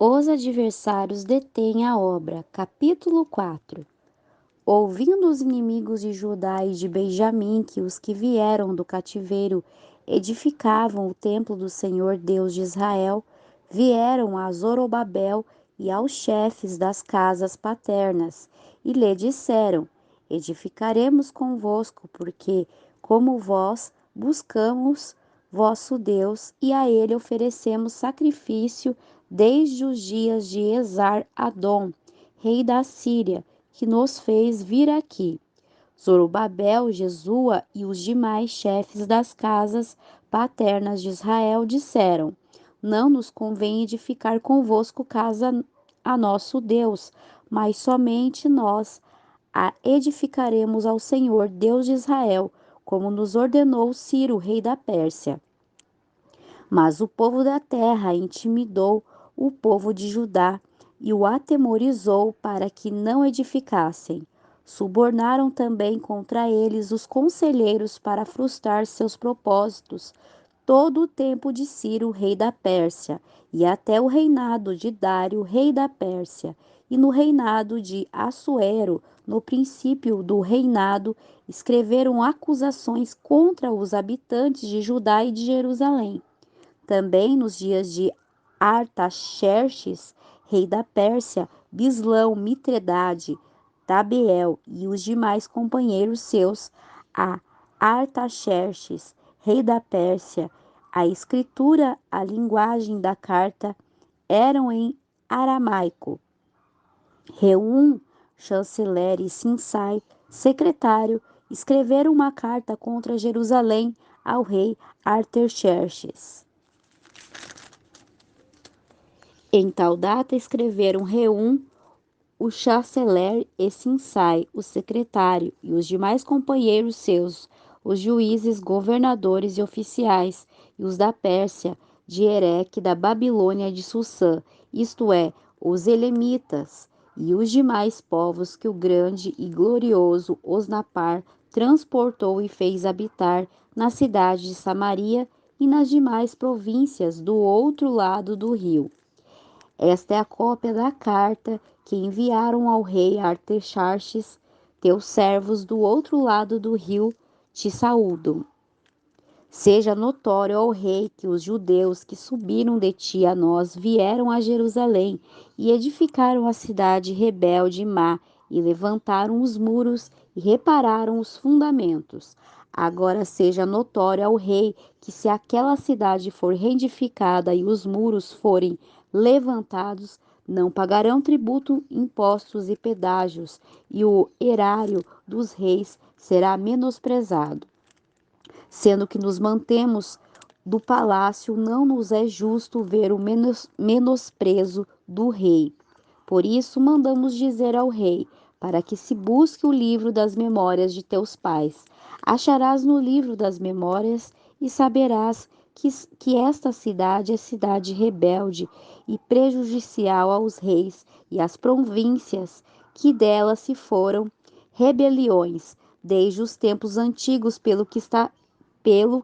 Os adversários detêm a obra. Capítulo 4. Ouvindo os inimigos de Judá e de Benjamim que os que vieram do cativeiro edificavam o templo do Senhor Deus de Israel, vieram a Zorobabel e aos chefes das casas paternas, e lhe disseram: Edificaremos convosco, porque, como vós, buscamos vosso Deus, e a ele oferecemos sacrifício desde os dias de Esar-Adom, rei da Síria, que nos fez vir aqui. Zorobabel, Jesua e os demais chefes das casas paternas de Israel disseram: Não nos convém edificar convosco casa a nosso Deus, mas somente nós a edificaremos ao Senhor, Deus de Israel, como nos ordenou Ciro, rei da Pérsia. Mas o povo da terra intimidou o povo de Judá e o atemorizou para que não edificassem. Subornaram também contra eles os conselheiros para frustrar seus propósitos todo o tempo de Ciro, rei da Pérsia, e até o reinado de Dário, rei da Pérsia, e no reinado de Assuero, no princípio do reinado, escreveram acusações contra os habitantes de Judá e de Jerusalém. Também nos dias de Artaxerxes, rei da Pérsia, Bislão, Mitredade, Tabeel e os demais companheiros seus, a Artaxerxes, rei da Pérsia, a escritura, a linguagem da carta eram em aramaico. Reum, chanceler e Sinsai, secretário, escreveram uma carta contra Jerusalém ao rei Artaxerxes. Em tal data escreveram Reum, o chanceler, e Sinsai, o secretário, e os demais companheiros seus, os juízes, governadores e oficiais, e os da Pérsia, de Ereque, da Babilônia e de Sussã, isto é, os elemitas, e os demais povos que o grande e glorioso Osnapar transportou e fez habitar na cidade de Samaria e nas demais províncias do outro lado do rio. Esta é a cópia da carta que enviaram ao rei Artaxerxes. Teus servos do outro lado do rio te saúdam. Seja notório ao rei que os judeus que subiram de ti a nós vieram a Jerusalém e edificaram a cidade rebelde e má, e levantaram os muros e repararam os fundamentos. Agora seja notório ao rei que, se aquela cidade for reedificada e os muros forem levantados, não pagarão tributo, impostos e pedágios, e o erário dos reis será menosprezado. Sendo que nos mantemos do palácio, não nos é justo ver o menosprezo do rei. Por isso mandamos dizer ao rei, para que se busque o livro das memórias de teus pais. Acharás no livro das memórias e saberás que esta cidade é cidade rebelde e prejudicial aos reis e às províncias que dela se foram rebeliões, desde os tempos antigos, pelo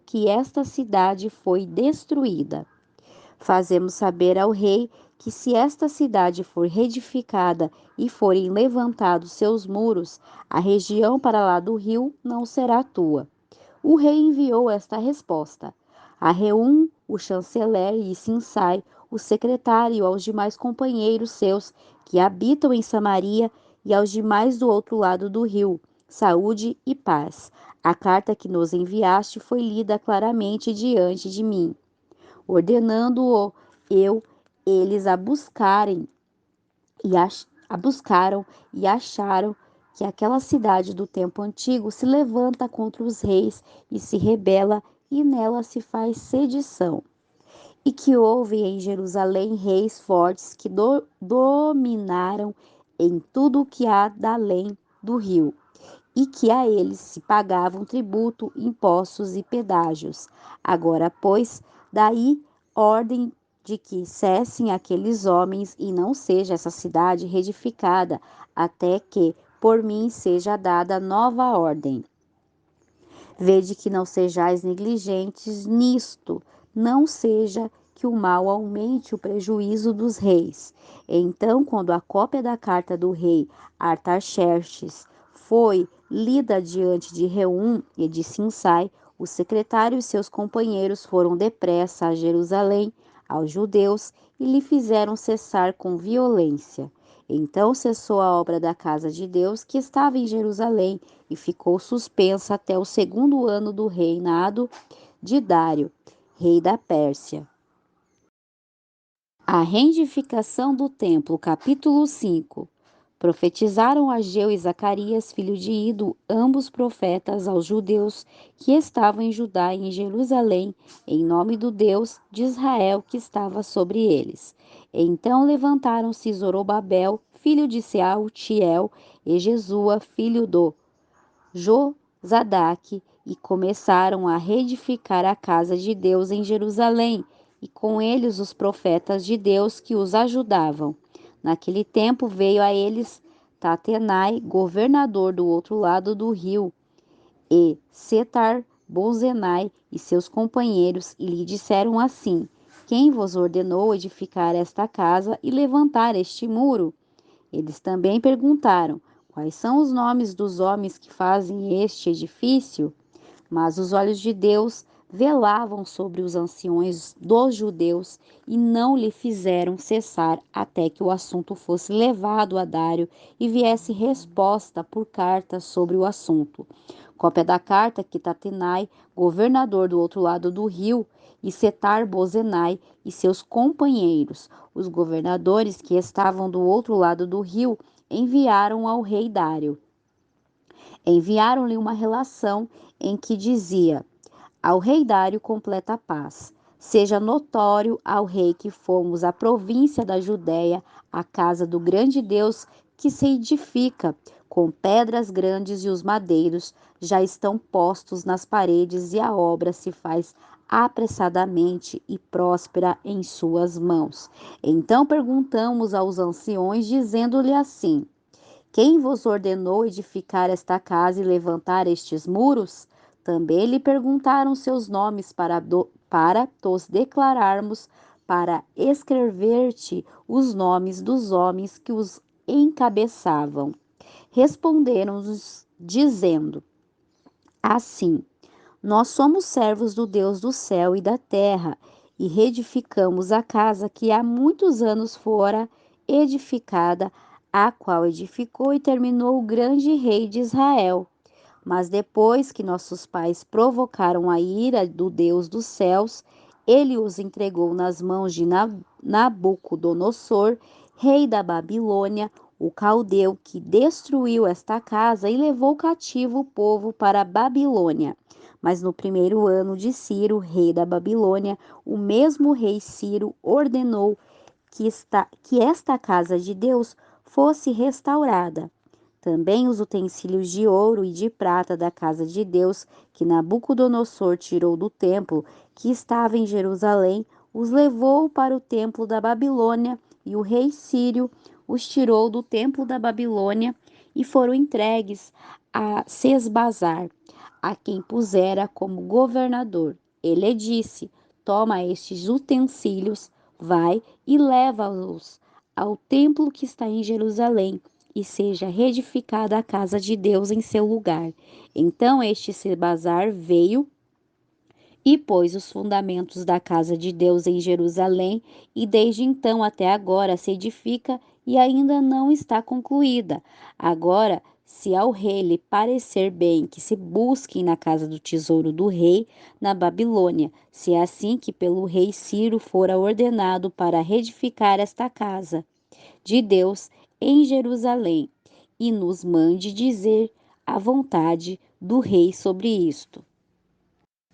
que esta cidade foi destruída. Fazemos saber ao rei que, se esta cidade for reedificada e forem levantados seus muros, a região para lá do rio não será tua. O rei enviou esta resposta a Reum, o chanceler, e Sinsai, o secretário, aos demais companheiros seus que habitam em Samaria e aos demais do outro lado do rio: saúde e paz. A carta que nos enviaste foi lida claramente diante de mim, ordenando-o eu, eles a buscarem a buscaram e acharam que aquela cidade do tempo antigo se levanta contra os reis e se rebela, e nela se faz sedição. E que houve em Jerusalém reis fortes que dominaram em tudo o que há da além do rio, e que a eles se pagavam tributo, impostos e pedágios. Agora, pois, daí ordem de que cessem aqueles homens e não seja essa cidade reedificada, até que por mim seja dada nova ordem. Vede que não sejais negligentes nisto, não seja que o mal aumente o prejuízo dos reis. Então, quando a cópia da carta do rei Artaxerxes foi lida diante de Reum e de Sinsai, o secretário e seus companheiros foram depressa a Jerusalém, aos judeus, e lhe fizeram cessar com violência. Então cessou a obra da casa de Deus que estava em Jerusalém e ficou suspensa até o segundo ano do reinado de Dário, rei da Pérsia. A reedificação do templo, capítulo 5. Profetizaram Ageu e Zacarias, filho de Ido, ambos profetas, aos judeus que estavam em Judá e em Jerusalém, em nome do Deus de Israel que estava sobre eles. Então levantaram-se Zorobabel, filho de Sealtiel, e Jesua, filho do Josadaque, e começaram a reedificar a casa de Deus em Jerusalém, e com eles os profetas de Deus que os ajudavam. Naquele tempo veio a eles Tatenai, governador do outro lado do rio, e Setar-Bozenai e seus companheiros, e lhe disseram assim: Quem vos ordenou edificar esta casa e levantar este muro? Eles também perguntaram: Quais são os nomes dos homens que fazem este edifício? Mas os olhos de Deus velavam sobre os anciões dos judeus e não lhe fizeram cessar até que o assunto fosse levado a Dário e viesse resposta por carta sobre o assunto. Cópia da carta que Tatenai, governador do outro lado do rio, e Setar-Bozenai e seus companheiros, os governadores que estavam do outro lado do rio, enviaram ao rei Dário. Enviaram-lhe uma relação em que dizia: Ao rei Dário completa a paz. Seja notório ao rei que fomos a província da Judéia, a casa do grande Deus que se edifica com pedras grandes e os madeiros já estão postos nas paredes e a obra se faz apressadamente e próspera em suas mãos. Então perguntamos aos anciões, dizendo-lhe assim: Quem vos ordenou edificar esta casa e levantar estes muros? Também lhe perguntaram seus nomes para tos declararmos, para escrever-te os nomes dos homens que os encabeçavam. Responderam-nos, dizendo: Assim, nós somos servos do Deus do céu e da terra, e reedificamos a casa que há muitos anos fora edificada, a qual edificou e terminou o grande rei de Israel. Mas depois que nossos pais provocaram a ira do Deus dos céus, ele os entregou nas mãos de Nabucodonosor, rei da Babilônia, o caldeu, que destruiu esta casa e levou cativo o povo para a Babilônia. Mas no primeiro ano de Ciro, rei da Babilônia, o mesmo rei Ciro ordenou que esta casa de Deus fosse restaurada. Também os utensílios de ouro e de prata da casa de Deus, que Nabucodonosor tirou do templo que estava em Jerusalém, os levou para o templo da Babilônia, e o rei Sírio os tirou do templo da Babilônia e foram entregues a Sesbazar, a quem pusera como governador. Ele disse: Toma estes utensílios, vai e leva-os ao templo que está em Jerusalém, e seja reedificada a casa de Deus em seu lugar. Então este Sebazar veio e pôs os fundamentos da casa de Deus em Jerusalém, e desde então até agora se edifica e ainda não está concluída. Agora, se ao rei lhe parecer bem que se busquem na casa do tesouro do rei, na Babilônia, se é assim que pelo rei Ciro fora ordenado para reedificar esta casa de Deus em Jerusalém, e nos mande dizer a vontade do rei sobre isto.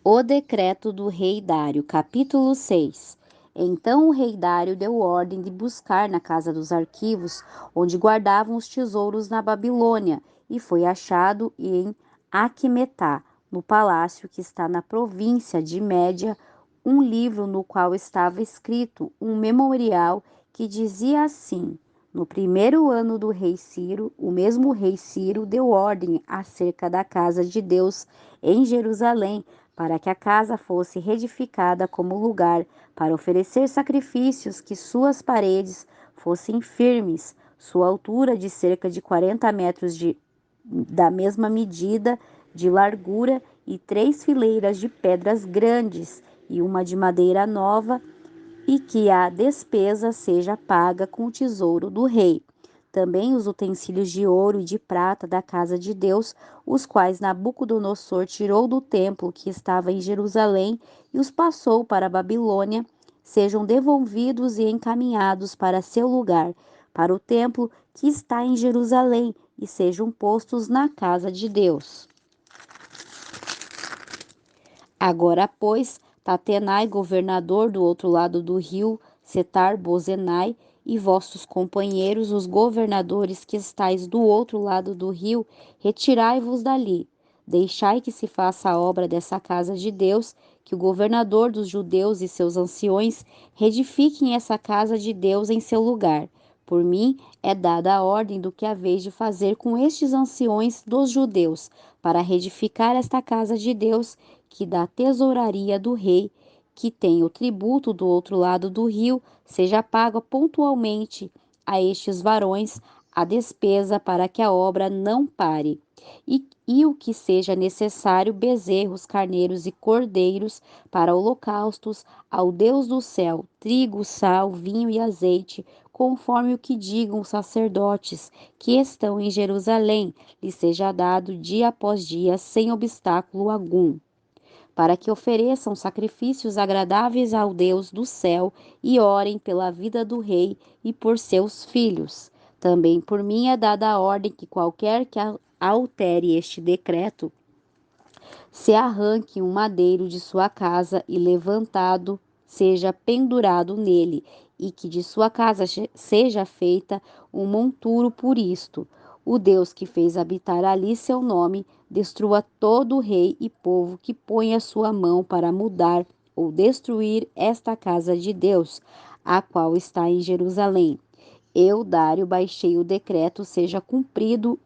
O decreto do rei Dário, capítulo 6. Então o rei Dário deu ordem de buscar na casa dos arquivos, onde guardavam os tesouros na Babilônia, e foi achado em Aquemetá, no palácio que está na província de Média, um livro no qual estava escrito um memorial que dizia assim: No primeiro ano do rei Ciro, o mesmo rei Ciro deu ordem acerca da casa de Deus em Jerusalém, para que a casa fosse reedificada como lugar para oferecer sacrifícios, que suas paredes fossem firmes, sua altura de cerca de 40 metros da mesma medida de largura e 3 fileiras de pedras grandes e uma de madeira nova, e que a despesa seja paga com o tesouro do rei. Também os utensílios de ouro e de prata da casa de Deus, os quais Nabucodonosor tirou do templo que estava em Jerusalém e os passou para a Babilônia, sejam devolvidos e encaminhados para seu lugar, para o templo que está em Jerusalém, e sejam postos na casa de Deus. Agora, pois, Tatenai, governador do outro lado do rio, Setar-Bozenai, e vossos companheiros, os governadores que estáis do outro lado do rio, retirai-vos dali. Deixai que se faça a obra dessa casa de Deus, que o governador dos judeus e seus anciões reedifiquem essa casa de Deus em seu lugar. Por mim é dada a ordem do que haveis de fazer com estes anciões dos judeus, para reedificar esta casa de Deus, que da tesouraria do rei, que tem o tributo do outro lado do rio, seja pago pontualmente a estes varões a despesa, para que a obra não pare. E o que seja necessário, bezerros, carneiros e cordeiros para holocaustos ao Deus do céu, trigo, sal, vinho e azeite, conforme o que digam os sacerdotes que estão em Jerusalém, lhe seja dado dia após dia, sem obstáculo algum, para que ofereçam sacrifícios agradáveis ao Deus do céu e orem pela vida do rei e por seus filhos. Também por mim é dada a ordem que qualquer que altere este decreto se arranque um madeiro de sua casa e levantado seja pendurado nele, e que de sua casa seja feita um monturo por isto. O Deus que fez habitar ali seu nome, destrua todo rei e povo que põe a sua mão para mudar ou destruir esta casa de Deus, a qual está em Jerusalém. Eu, Dário, baixei o decreto, seja cumprido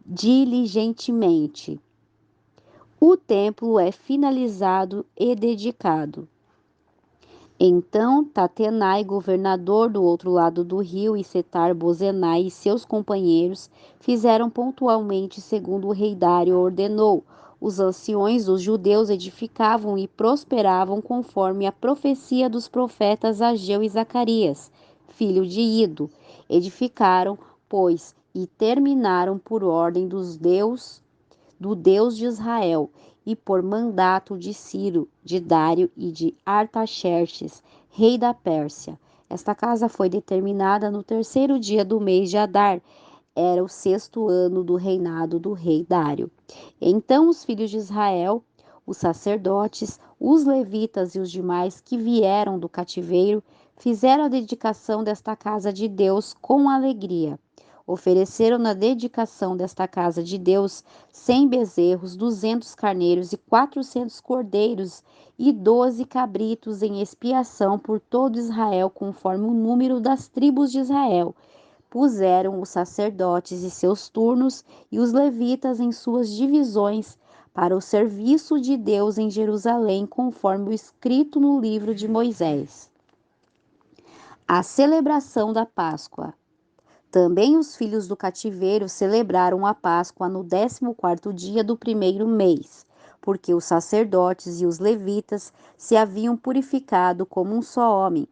diligentemente. O templo é finalizado e dedicado. Então Tatenai, governador do outro lado do rio, e Setar-Bozenai e seus companheiros fizeram pontualmente segundo o rei Dário ordenou. Os anciões dos judeus edificavam e prosperavam conforme a profecia dos profetas Ageu e Zacarias, filho de Ido. Edificaram, pois, e terminaram por ordem do Deus de Israel, e por mandato de Ciro, de Dário e de Artaxerxes, rei da Pérsia. Esta casa foi determinada no 3º dia do mês de Adar, era o 6º ano do reinado do rei Dário. Então os filhos de Israel, os sacerdotes, os levitas e os demais que vieram do cativeiro, fizeram a dedicação desta casa de Deus com alegria. Ofereceram na dedicação desta casa de Deus 100 bezerros, 200 carneiros e 400 cordeiros e 12 cabritos em expiação por todo Israel, conforme o número das tribos de Israel. Puseram os sacerdotes e seus turnos e os levitas em suas divisões para o serviço de Deus em Jerusalém, conforme o escrito no livro de Moisés. A celebração da Páscoa. Também os filhos do cativeiro celebraram a Páscoa no 14º dia do 1º mês, porque os sacerdotes e os levitas se haviam purificado como um só homem.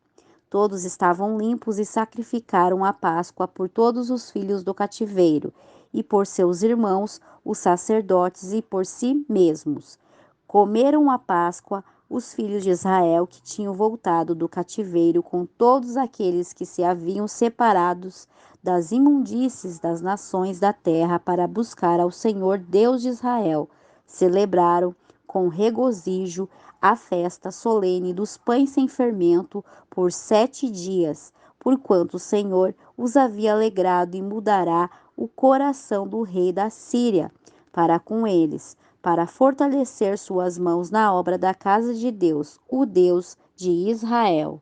Todos estavam limpos e sacrificaram a Páscoa por todos os filhos do cativeiro, e por seus irmãos, os sacerdotes, e por si mesmos. Comeram a Páscoa os filhos de Israel que tinham voltado do cativeiro, com todos aqueles que se haviam separados das imundícies das nações da terra para buscar ao Senhor Deus de Israel. Celebraram com regozijo a festa solene dos pães sem fermento por 7 dias, porquanto o Senhor os havia alegrado, e mudará o coração do rei da Síria para com eles, para fortalecer suas mãos na obra da casa de Deus, o Deus de Israel.